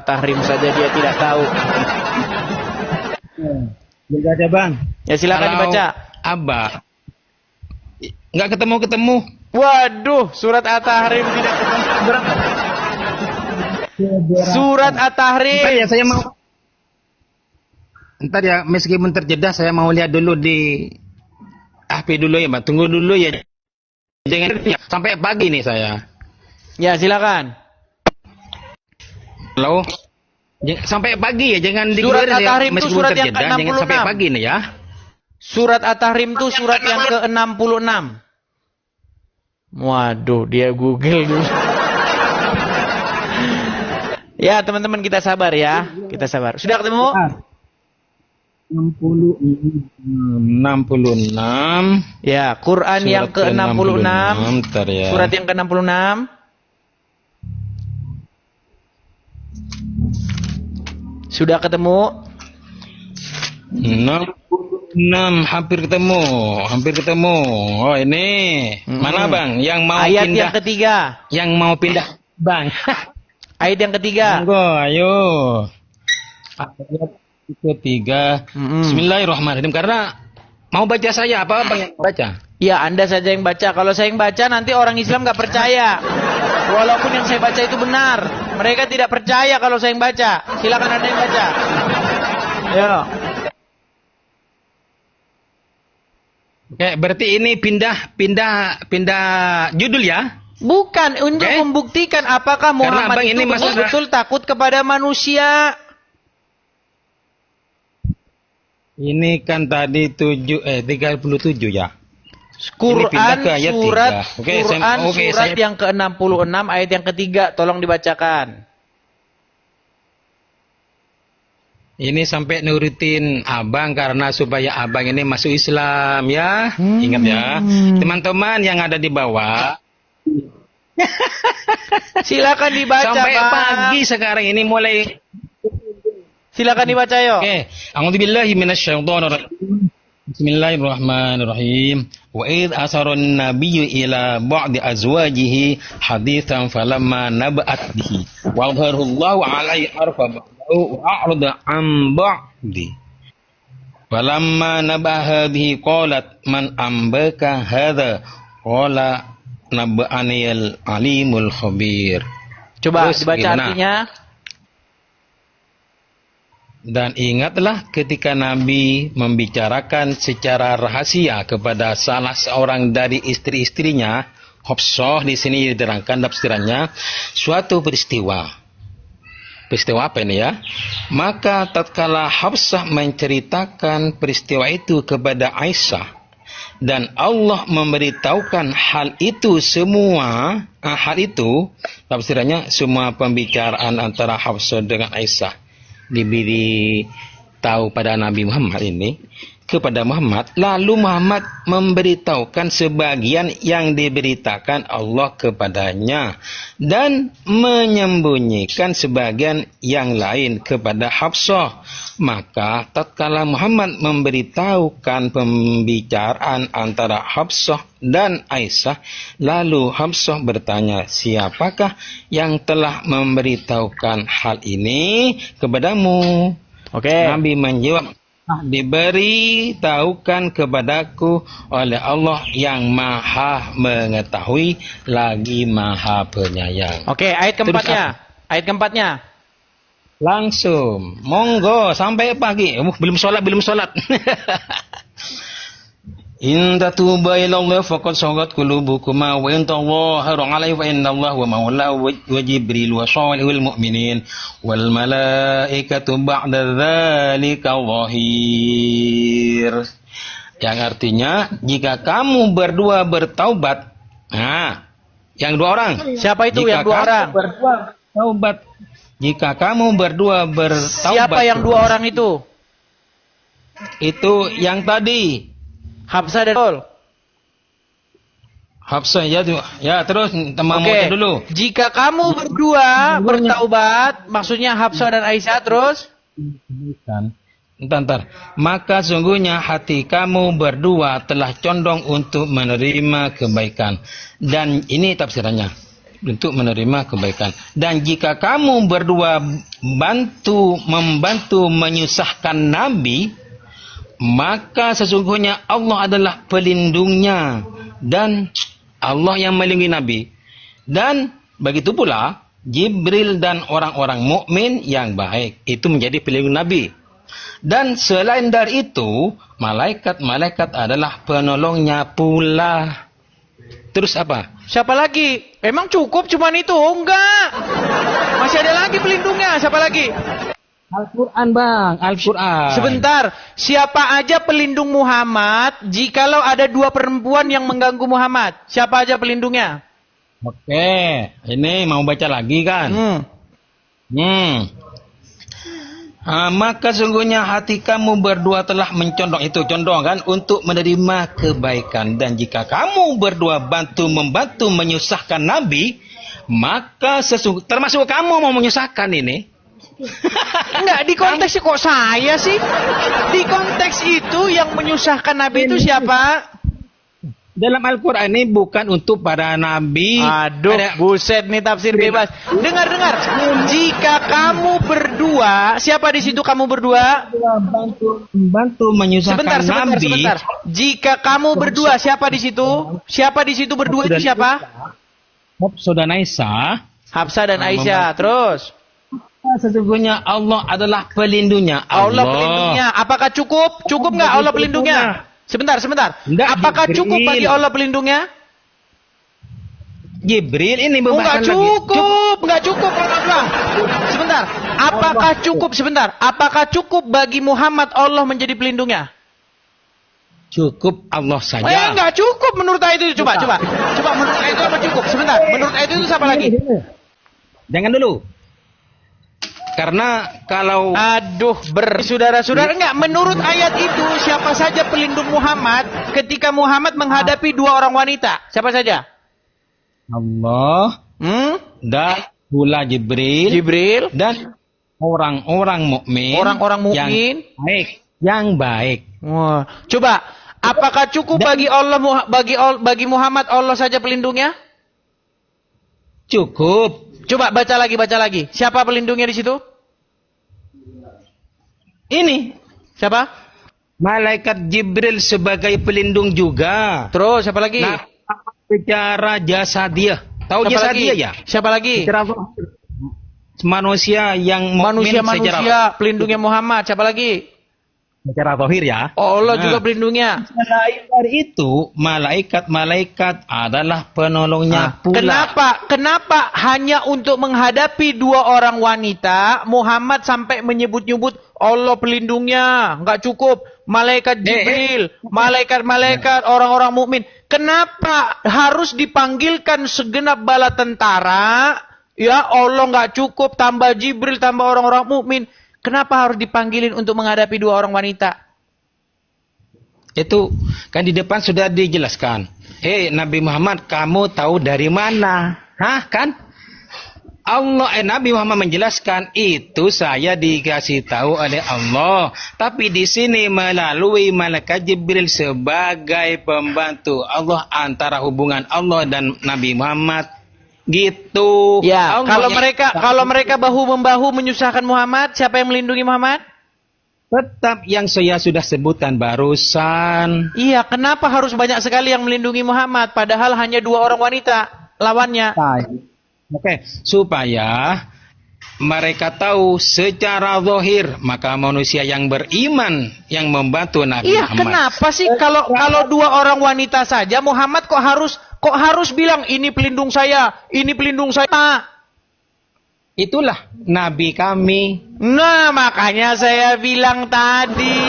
Tahrim saja dia tidak tahu. Juga ada bang. Ya silakan dibaca. Abah nggak ketemu. Waduh, surat At-Tahrim tidak ketemu. Surat At-Tahrim. Ntar ya saya mau. Ntar ya meskipun terjeda saya mau lihat dulu di HP dulu ya, Bang. Tunggu dulu ya. Jangan sampai pagi nih saya. Ya silakan. Halo. Sampai pagi ya, jangan Surat dikeluarin ya. At-Tahrim itu Meskipun surat yang terjeda, jangan ke-66. sampai pagi nih ya. Surat At-Tahrim itu surat yang ke-66. Waduh, dia Google dulu. Ya, teman-teman kita sabar ya. Kita sabar. Sudah ketemu? 66. Ya, Quran Surat yang ke-66. Bentar ya. Surat yang ke-66. Sudah ketemu? 66, hampir ketemu. Oh ini. Mana Bang? Yang mau ayat pindah. yang ketiga. Yang mau pindah. Bang. Ayat yang ketiga. Monggo, ayo. Ayat ketiga. Bismillahirrahmanirrahim. Karena mau baca saya, apa Bang yang baca? Ya, Anda saja yang baca. Kalau saya yang baca, nanti orang Islam nggak percaya. Walaupun yang saya baca itu benar. Mereka tidak percaya kalau saya yang baca. Silakan Anda yang baca. Ya. Oke, berarti ini pindah judul ya? Bukan, untuk membuktikan apakah Muhammad Bang, itu ini betul-betul takut kepada manusia. Ini kan tadi 37 ya. Quran ayat surat 3. Oke, surat yang ke-66 ayat yang ketiga, tolong dibacakan. Ini sampai nurutin abang karena supaya abang ini masuk Islam ya. Ingat ya. Teman-teman yang ada di bawah. Silakan dibaca, sampai Bang. pagi sekarang ini mulai. Silakan dibaca yo. Oke. A'udzubillahi minasyaitonirrajim. Bismillahirrahmanirrahim. Wa id asarun nabiyyu ila ba'di azwajihi haditsan falamma naba'at bihi wa adharallahu 'alaihi arfa ba'dahu wa a'rada 'an ba'di. Falamma nabaha bihi qalat man ambaka hadza qala naba'aniyal alimul khabir. Coba terus dibaca gimana? artinya. Dan ingatlah ketika Nabi membicarakan secara rahasia kepada salah seorang dari istri-istrinya, Hafsah di sini diterangkan tafsirannya, suatu peristiwa. Peristiwa apa ini ya? Maka tatkala Hafsah menceritakan peristiwa itu kepada Aisyah dan Allah memberitahukan hal itu tafsirannya semua pembicaraan antara Hafsah dengan Aisyah diberi tahu pada Nabi Muhammad ini kepada Muhammad, lalu Muhammad memberitahukan sebagian yang diberitakan Allah kepadanya dan menyembunyikan sebagian yang lain kepada Hafsah. Maka tatkala Muhammad memberitahukan pembicaraan antara Hafsah dan Aisyah, lalu Hafsah bertanya, siapakah yang telah memberitahukan hal ini kepadamu? Nabi menjawab, diberitahukan kepadaku oleh Allah yang maha mengetahui lagi maha penyayang. Ayat keempatnya. Ayat keempatnya. Langsung, monggo sampai pagi. Belum sholat. In tatuba ila Allah faqad sagat qulubukuma wa in tadhaharu alayhi fa inna Allah wa maulahu wa Jibril wa salihul mu'minin wal malaikatu ba'da dzalika zahir. Yang artinya jika kamu berdua bertaubat. Nah, yang dua orang. Siapa itu jika yang dua orang? Berdua taubat. Jika kamu berdua bertaubat. Siapa yang dua orang itu? Itu yang tadi. Hafsah dan Rasul. Hafsah ya terus teman dulu. Jika kamu berdua bertaubat, maksudnya Hafsah dan Aisyah terus. Entar. Maka sungguhnya hati kamu berdua telah condong untuk menerima kebaikan. Dan ini tafsirannya. untuk menerima kebaikan. Dan jika kamu berdua membantu menyusahkan Nabi, maka sesungguhnya Allah adalah pelindungnya dan Allah yang melindungi Nabi. Dan begitu pula Jibril dan orang-orang mukmin yang baik itu menjadi pelindung Nabi. Dan selain dari itu, malaikat-malaikat adalah penolongnya pula. Terus apa? Siapa lagi? Emang cukup cuman itu? Enggak. Masih ada lagi pelindungnya. Siapa lagi? Al-Quran bang, Al-Quran. Sebentar. Siapa aja pelindung Muhammad jikalau ada dua perempuan yang mengganggu Muhammad? Siapa aja pelindungnya? Oke, ini mau baca lagi kan? Maka sungguhnya hati kamu berdua telah mencondong, itu condong kan, untuk menerima kebaikan. Dan jika kamu berdua membantu menyusahkan Nabi, maka termasuk kamu mau menyusahkan ini. Enggak, di konteks kok saya sih? Di konteks itu yang menyusahkan Nabi itu siapa? Dalam Al-Quran ini bukan untuk para nabi. Aduh, buset nih tafsir bebas. Dengar. Jika kamu berdua, siapa di situ kamu berdua? Membantu menyusahkan Nabi. Sebentar. Jika kamu berdua, siapa di situ? Siapa di situ berdua itu siapa? Hafsah dan Aisyah. Hafsah dan Aisyah. Terus? Sesungguhnya Allah adalah pelindungnya. Allah pelindungnya. Apakah cukup? Cukup nggak Allah pelindungnya? Sebentar. Apakah cukup bagi Allah pelindungnya? Jibril ini enggak cukup. Sebentar. Apakah cukup bagi Muhammad Allah menjadi pelindungnya? Cukup Allah saja. Enggak cukup menurut ayat itu. Coba menurut ayat itu apa cukup? Sebentar. Menurut ayat itu siapa lagi? Jangan dulu. Karena kalau saudara-saudara, enggak, menurut ayat itu siapa saja pelindung Muhammad ketika Muhammad menghadapi dua orang wanita? Siapa saja? Allah dan pula Jibril dan orang-orang mukmin. Yang baik. Wah, coba, apakah cukup bagi bagi Muhammad Allah saja pelindungnya? Cukup. Coba baca lagi. Siapa pelindungnya di situ? Ini. Siapa? Malaikat Jibril sebagai pelindung juga. Terus siapa lagi? Nah, secara jasa dia. Tahu jasa dia ya? Siapa lagi? Manusia yang manusia pelindungnya Muhammad. Siapa lagi? Secara zahir ya. Allah juga pelindungnya. Selain dari itu, malaikat-malaikat adalah penolongnya pula. Kenapa hanya untuk menghadapi dua orang wanita Muhammad sampai menyebut-nyebut Allah pelindungnya? Enggak cukup. Malaikat Jibril, malaikat-malaikat, orang-orang mukmin. Kenapa harus dipanggilkan segenap bala tentara? Ya Allah, enggak cukup, tambah Jibril, tambah orang-orang mukmin. Kenapa harus dipanggilin untuk menghadapi dua orang wanita? Itu kan di depan sudah dijelaskan. Nabi Muhammad, kamu tahu dari mana? Kan? Nabi Muhammad menjelaskan, itu saya dikasih tahu oleh Allah. Tapi di sini melalui malaikat Jibril sebagai pembantu Allah antara hubungan Allah dan Nabi Muhammad. Gitu. Ya, kalau mereka bahu-membahu menyusahkan Muhammad, siapa yang melindungi Muhammad? Tetap yang saya sudah sebutkan barusan. Iya, kenapa harus banyak sekali yang melindungi Muhammad padahal hanya dua orang wanita lawannya? Oke, supaya mereka tahu secara zahir, maka manusia yang beriman yang membantu Nabi Muhammad. Iya, kenapa sih kalau dua orang wanita saja Muhammad kok harus bilang ini pelindung saya, ini pelindung saya? Itulah Nabi kami. Nah, makanya saya bilang tadi,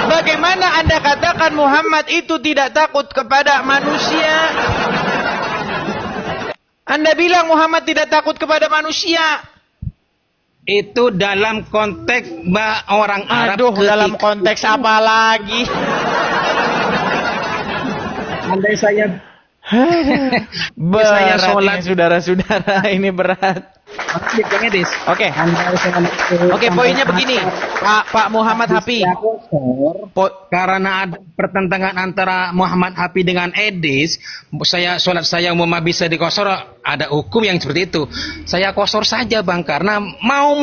bagaimana Anda katakan Muhammad itu tidak takut kepada manusia? Anda bilang Muhammad tidak takut kepada manusia. Itu dalam konteks orang Arab. Dalam konteks apa lagi? Andai saya berat ini saudara-saudara, ini berat. Oke. Oke, poinnya begini, Pak Muhammad Hafi. Karena ada pertentangan antara Muhammad Hafi dengan Edis, sholat saya bisa dikosor, ada hukum yang seperti itu. Saya kosor saja Bang, karena mau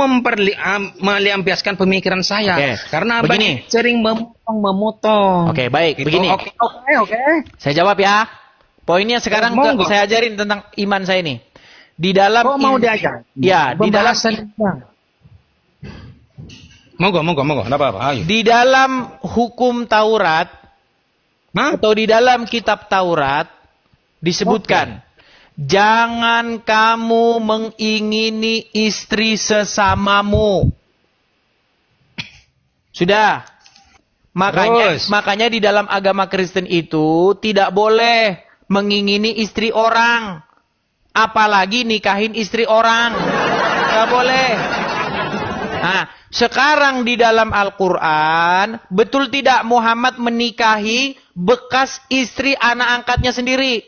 melampiaskan pemikiran saya. Oke. Karena Begini. sering memotong. Oke, baik. Gitu. Begini. Oke. Saya jawab ya. Poinnya sekarang Monggo. saya ajarin tentang iman saya ini. Di dalam mau diajar? Ya, di dalam Monggo, enggak apa-apa. Ayo. di dalam hukum Taurat Hah? atau di dalam kitab Taurat disebutkan, jangan kamu mengingini istri sesamamu. Sudah. Makanya di dalam agama Kristen itu tidak boleh mengingini istri orang, apalagi nikahin istri orang. Nggak boleh. Nah, sekarang di dalam Al-Quran, betul tidak Muhammad menikahi bekas istri anak angkatnya sendiri?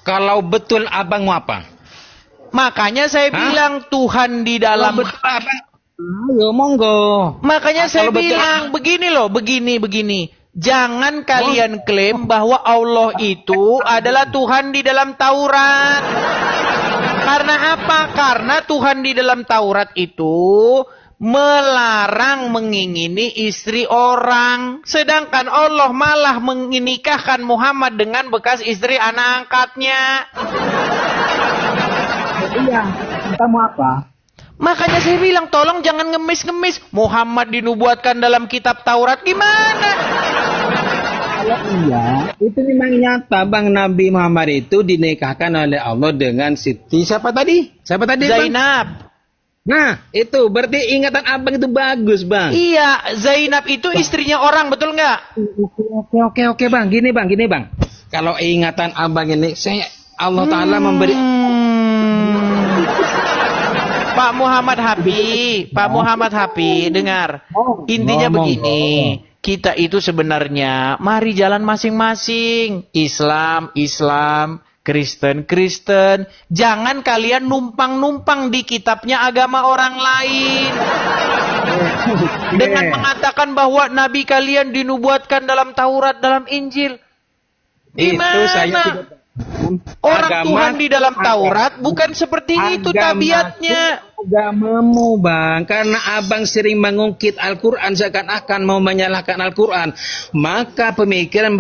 Kalau betul abang mau apa? Makanya saya bilang Tuhan di dalam... Ayo, monggo. Makanya saya Kalau betul- bilang begini. Jangan kalian klaim bahwa Allah itu adalah Tuhan di dalam Taurat. Karena apa? Karena Tuhan di dalam Taurat itu melarang mengingini istri orang. Sedangkan Allah malah menikahkan Muhammad dengan bekas istri anak angkatnya. Iya, kita mau apa? Makanya saya bilang, tolong jangan ngemis-ngemis. Muhammad dinubuatkan dalam kitab Taurat. Gimana? Kalau iya, Itu memang nyata Bang, Nabi Muhammad itu dinikahkan oleh Allah dengan Siti siapa tadi? Bang? Zainab. Nah, itu berarti ingatan abang itu bagus Bang. Iya, Zainab itu istrinya orang, betul nggak? Oke Bang, gini Bang. Kalau ingatan abang ini, Allah Ta'ala memberi... Pak Muhammad Hafi, dengar. Intinya begini, kita itu sebenarnya mari jalan masing-masing. Islam, Kristen. Jangan kalian numpang-numpang di kitabnya agama orang lain. Dengan mengatakan bahwa nabi kalian dinubuatkan dalam Taurat, dalam Injil. Gimana? Itu saya tidak... Orang Agama- Tuhan di dalam Taurat bukan seperti itu tabiatnya. Agamamu Bang, karena abang sering mengungkit Al-Quran seakan-akan mau menyalahkan Al-Quran, maka pemikiran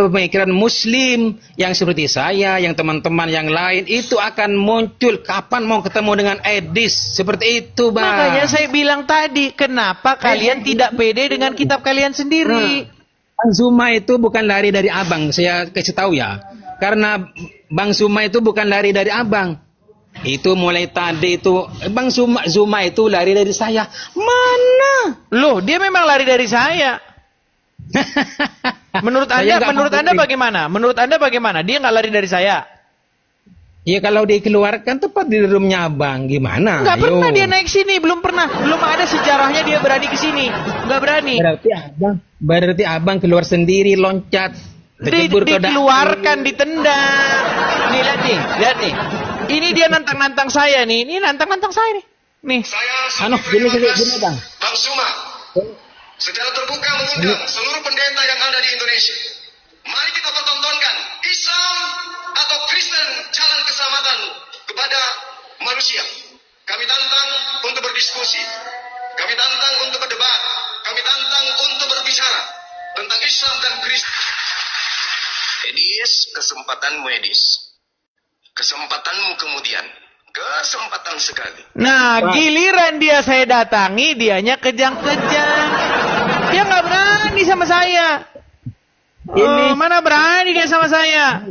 Muslim yang seperti saya, yang teman-teman yang lain itu akan muncul. Kapan mau ketemu dengan Edis seperti itu Bang? Makanya saya bilang tadi, kenapa kalian tidak pede dengan kitab kalian sendiri? Bang Zuma itu bukan lari dari abang, saya kasih tahu ya. Karena Bang Zuma itu bukan lari dari abang. Itu mulai tadi itu Bang Zuma itu lari dari saya. Mana? Loh, dia memang lari dari saya. Menurut Saya nggak Anda mengerti. bagaimana? Menurut Anda bagaimana? Dia nggak lari dari saya. Ya kalau dikeluarkan tepat di roomnya abang, gimana? Nggak Ayo. pernah dia naik sini, belum pernah. Belum ada sejarahnya dia berani ke sini. Nggak berani. Berarti abang keluar sendiri, loncat. Dikeluarkan, ditendang. Nih, lihat nih. Ini dia nantang-nantang saya nih. Ini nantang-nantang saya nih. Nih. Gini Bang. Bang Zuma, secara terbuka mengundang seluruh pendeta yang ada di Indonesia. Mari kita pertontonkan Islam atau Kristen jalan keselamatan kepada manusia. Kami tantang untuk berdiskusi. Kami tantang untuk berdebat. Kami tantang untuk berbicara tentang Islam dan Kristen. Edis, kesempatanmu Edis. Kesempatanmu kemudian. Kesempatan sekali. Nah, giliran dia saya datangi, dianya kejang-kejang. Dia nggak berani sama saya. Mana berani dia sama saya?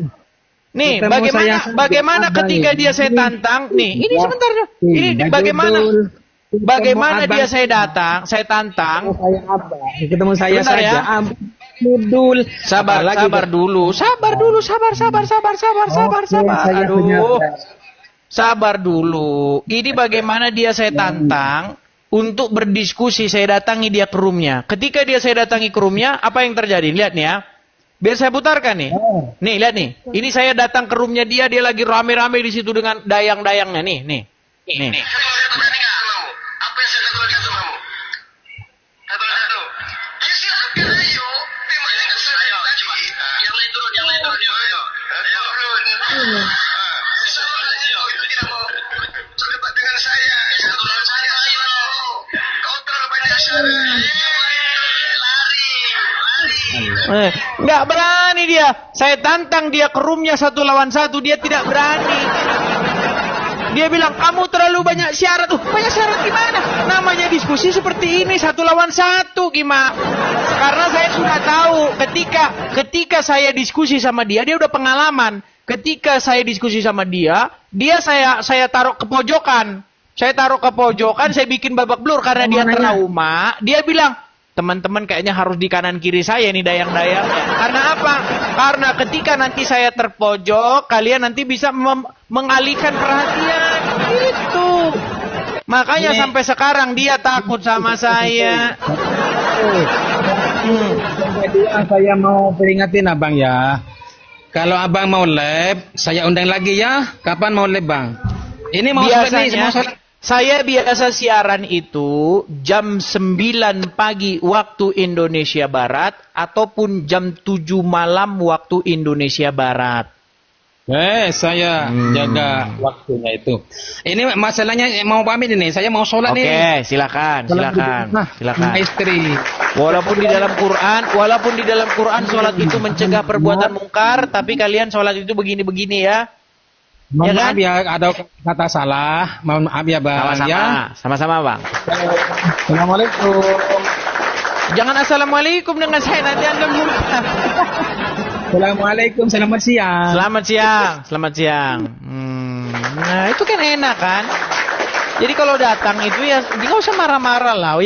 Nih, bagaimana ketika dia saya tantang? Nih, ini sebentar. Ini bagaimana dia saya tantang? Ketemu saya Sebentar saja. ya. Mudul. Sabar dulu. Aduh. Sabar dulu. Ini bagaimana dia saya tantang untuk berdiskusi. Saya datangi dia ke roomnya. Ketika dia saya datangi ke roomnya, apa yang terjadi? Lihat nih ya. Biar saya putarkan nih. Oh. Nih, lihat nih. Ini saya datang ke roomnya dia lagi rame-rame di situ dengan dayang-dayangnya. Nih. Nih. Apa yang saya katakan samamu? Satu. Ya silakan, ayo. Memangnya saya tadi. Yang lain turun. Ayo. Itu tidak mau berdebat dengan saya. Satu lawan saya, ayo. Kau terlalu banyak syarat. Lari. Nggak berani dia. Saya tantang dia ke roomnya 1 lawan 1. Dia tidak berani. Dia bilang, kamu terlalu banyak syarat. Banyak syarat gimana? Namanya diskusi seperti ini 1 lawan 1 gimana? Karena saya sudah tahu ketika saya diskusi sama dia udah pengalaman. Ketika saya diskusi sama dia saya taruh ke pojokan. Saya taruh ke pojokan, saya bikin babak belur karena dia trauma. Dia bilang, teman-teman kayaknya harus di kanan kiri saya nih dayang-dayangnya. Karena apa? Karena ketika nanti saya terpojok, kalian nanti bisa mengalihkan perhatian. Gitu. Makanya sampai sekarang dia takut sama saya. Yang kedua saya mau peringatin abang ya. Kalau abang mau lab, saya undang lagi ya. Kapan mau lab bang? Ini mau biasanya saya biasa siaran itu jam 9 pagi waktu Indonesia Barat ataupun jam 7 malam waktu Indonesia Barat. Saya jaga waktunya itu. Ini masalahnya mau pamit ini. Saya mau sholat nih. Oke, silakan. Istri. Walaupun di dalam Quran sholat itu mencegah perbuatan mungkar, tapi kalian sholat itu begini-begini ya. Mohon Ya kan? maaf ya, ada kata salah. Mohon maaf ya bang. Sama-sama bang. Assalamualaikum. Jangan assalamualaikum dengan saya, nanti Anda murka. Assalamualaikum, selamat siang. Selamat siang. Nah itu kan enak kan. Jadi kalau datang itu ya nggak usah marah-marah lah.